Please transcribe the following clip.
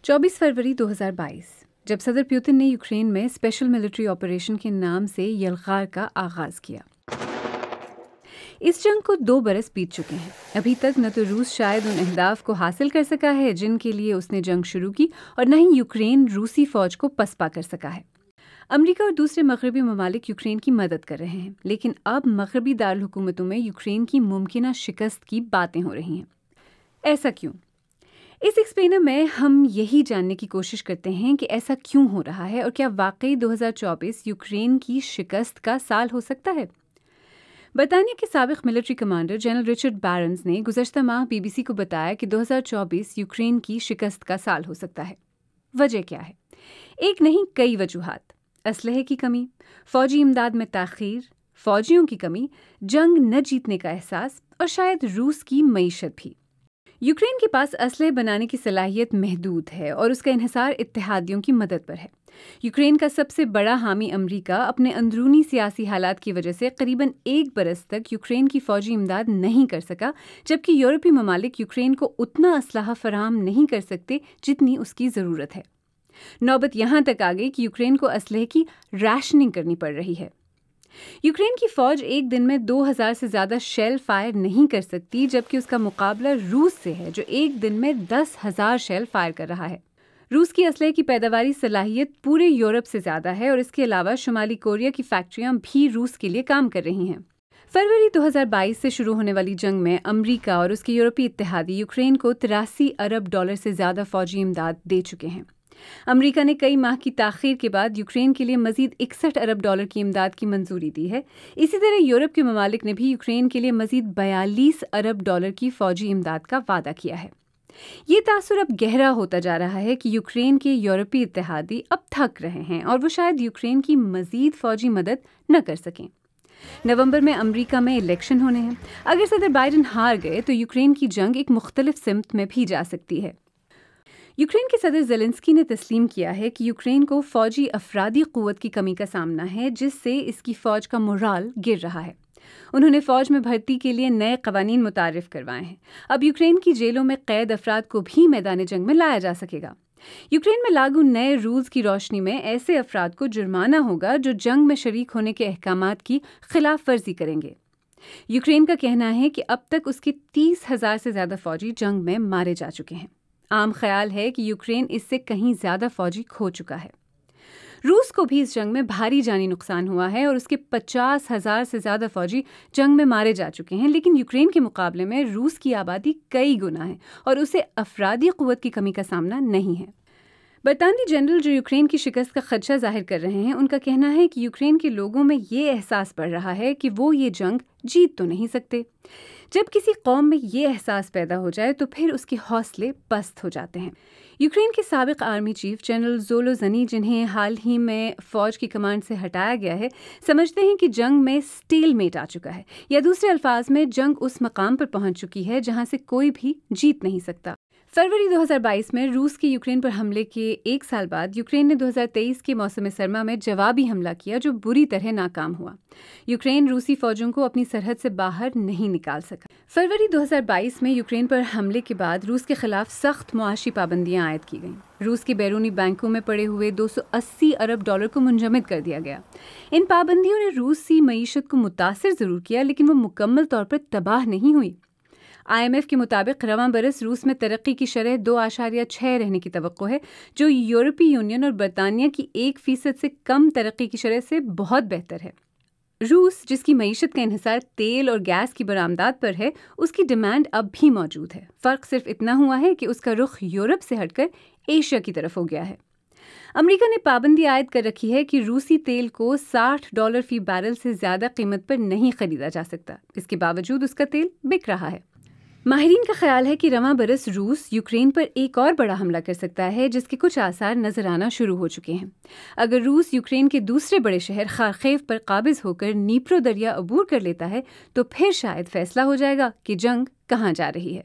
24 फरवरी 2022 जब सदर पुतिन ने यूक्रेन में स्पेशल मिलिट्री ऑपरेशन के नाम से यलगार का आगाज किया। इस जंग को 2 बरस बीत चुके हैं। अभी तक न तो रूस शायद उन अहदाफ को हासिल कर सका है जिनके लिए उसने जंग शुरू की, और न ही यूक्रेन रूसी फौज को पसपा कर सका है। अमेरिका और दूसरे मगरबी ममालिक यूक्रेन की मदद कर रहे हैं, लेकिन अब मगरबी दारुल हुकूमतों में यूक्रेन की मुमकिना शिकस्त की बातें हो रही हैं। ऐसा क्यों? इस एक्सप्लेनर में हम यही जानने की कोशिश करते हैं कि ऐसा क्यों हो रहा है और क्या वाकई 2024 यूक्रेन की शिकस्त का साल हो सकता है। बरतानिया के साबिक military commander general Richard barons ने गुज़श्ता माह बीबीसी को बताया कि 2024 यूक्रेन की शिकस्त का साल हो सकता है। वजह क्या है? एक नहीं, कई वजूहात। असलहे की कमी, फौजी इमदाद में ताख़ीर, फौजियों की कमी, जंग न जीतने का एहसास और शायद रूस की मईशत भी। यूक्रेन के पास असलहे बनाने की सलाहियत महदूद है और उसका इन्हिसार इत्तेहादियों की मदद पर है। यूक्रेन का सबसे बड़ा हामी अमरीका अपने अंदरूनी सियासी हालात की वजह से करीबन 1 बरस तक यूक्रेन की फौजी इमदाद नहीं कर सका, जबकि यूरोपीय ममालिक यूक्रेन को उतना असलहा फराहम नहीं कर सकते जितनी उसकी ज़रूरत है। नौबत यहाँ तक आ गई कि यूक्रेन को असलहे की राशनिंग करनी पड़ रही है। यूक्रेन की फौज एक दिन में 2000 से ज़्यादा शेल फायर नहीं कर सकती, जबकि उसका मुकाबला रूस से है जो एक दिन में 10,000 शेल फायर कर रहा है। रूस की असलहे की पैदावारी सलाहियत पूरे यूरोप से ज़्यादा है और इसके अलावा शुमाली कोरिया की फैक्ट्रियाँ भी रूस के लिए काम कर रही हैं। फरवरी 2022 से शुरू होने वाली जंग में अमरीका और उसके यूरोपीय इत्तेहादी यूक्रेन को $83 अरब से ज़्यादा फौजी इमदाद दे चुके हैं। अमेरिका ने कई माह की ताख़ीर के बाद यूक्रेन के लिए मज़ीद $61 अरब की इमदाद की मंजूरी दी है। इसी तरह यूरोप के ममालिक ने भी यूक्रेन के लिए मज़ीद $42 अरब की फ़ौजी इमदाद का वादा किया है। ये तासुर अब गहरा होता जा रहा है कि यूक्रेन के यूरोपीय इत्तेहादी अब थक रहे हैं और वो शायद यूक्रेन की मज़ीद फ़ौजी मदद न कर सकें। नवंबर में अमेरिका में इलेक्शन होने हैं। अगर सदर बाइडन हार गए तो यूक्रेन की जंग एक मुख्तलिफ सिमत में भी जा सकती है। यूक्रेन के सदर ज़ेलेंस्की ने तस्लीम किया है कि यूक्रेन को फ़ौजी अफरादी क़ुव्वत की कमी का सामना है, जिससे इसकी फ़ौज का मोराल गिर रहा है। उन्होंने फ़ौज में भर्ती के लिए नए क़वानीन मुतारिफ़ करवाए हैं। अब यूक्रेन की जेलों में क़ैद अफराद को भी मैदान जंग में लाया जा सकेगा। यूक्रेन में लागू नए रूल्स की रोशनी में ऐसे अफराद को जुर्माना होगा जो जंग में शरीक होने के अहकामात की खिलाफ वर्जी करेंगे। यूक्रेन का कहना है कि अब तक उसके 30,000 से ज़्यादा फ़ौजी जंग में मारे जा चुके हैं। आम ख्याल है कि यूक्रेन इससे कहीं ज़्यादा फौजी खो चुका है। रूस को भी इस जंग में भारी जानी नुकसान हुआ है और उसके 50,000 से ज़्यादा फौजी जंग में मारे जा चुके हैं, लेकिन यूक्रेन के मुकाबले में रूस की आबादी कई गुना है और उसे अफरादी क़ुव्वत की कमी का सामना नहीं है। बरतानवी जनरल जो यूक्रेन की शिकस्त का खदशा जाहिर कर रहे हैं, उनका कहना है कि यूक्रेन के लोगों में ये एहसास बढ़ रहा है कि वो ये जंग जीत तो नहीं सकते। जब किसी कौम में ये एहसास पैदा हो जाए तो फिर उसके हौसले पस्त हो जाते हैं। यूक्रेन के साबिक आर्मी चीफ जनरल ज़ोलोज़नी, जिन्हें हाल ही में फ़ौज की कमांड से हटाया गया है, समझते हैं कि जंग में स्टेलमेट आ चुका है, या दूसरे अल्फाज में जंग उस मकाम पर पहुंच चुकी है जहां से कोई भी जीत नहीं सकता। फरवरी 2022 में रूस के यूक्रेन पर हमले के 1 साल बाद यूक्रेन ने 2023 के मौसम सरमा में जवाबी हमला किया जो बुरी तरह नाकाम हुआ। यूक्रेन रूसी फौजों को अपनी सरहद से बाहर नहीं निकाल सका। फरवरी 2022 में यूक्रेन पर हमले के बाद रूस के खिलाफ सख्त मुआशी पाबंदियां आयद की गईं। रूस के बैरूनी बैंकों में पड़े हुए $280 अरब को मुंजमद कर दिया गया। इन पाबंदियों ने रूसी मईशत को मुतासिर ज़रूर किया, लेकिन वो मुकम्मल तौर पर तबाह नहीं हुई। IMF के मुताबिक रवां बरस रूस में तरक्की की शरह 2.6 रहने की तवक्को है, जो यूरोपीय यूनियन और बरतानिया की 1% से कम तरक्की की शरह से बहुत बेहतर है। रूस, जिसकी मईशत का इन्हिसार तेल और गैस की बरामदात पर है, उसकी डिमांड अब भी मौजूद है। फ़र्क सिर्फ इतना हुआ है कि उसका रुख यूरोप से हटकर एशिया की तरफ हो गया है। अमेरिका ने पाबंदी आयद कर रखी है कि रूसी तेल को $60 फी बैरल से ज़्यादा कीमत पर नहीं खरीदा जा सकता। इसके बावजूद उसका तेल बिक रहा है। माहिरीन का ख्याल है कि रवां बरस रूस यूक्रेन पर एक और बड़ा हमला कर सकता है, जिसके कुछ आसार नजर आना शुरू हो चुके हैं। अगर रूस यूक्रेन के दूसरे बड़े शहर खार्किव पर काबिज होकर नीप्रो दरिया अबूर कर लेता है तो फिर शायद फैसला हो जाएगा कि जंग कहाँ जा रही है।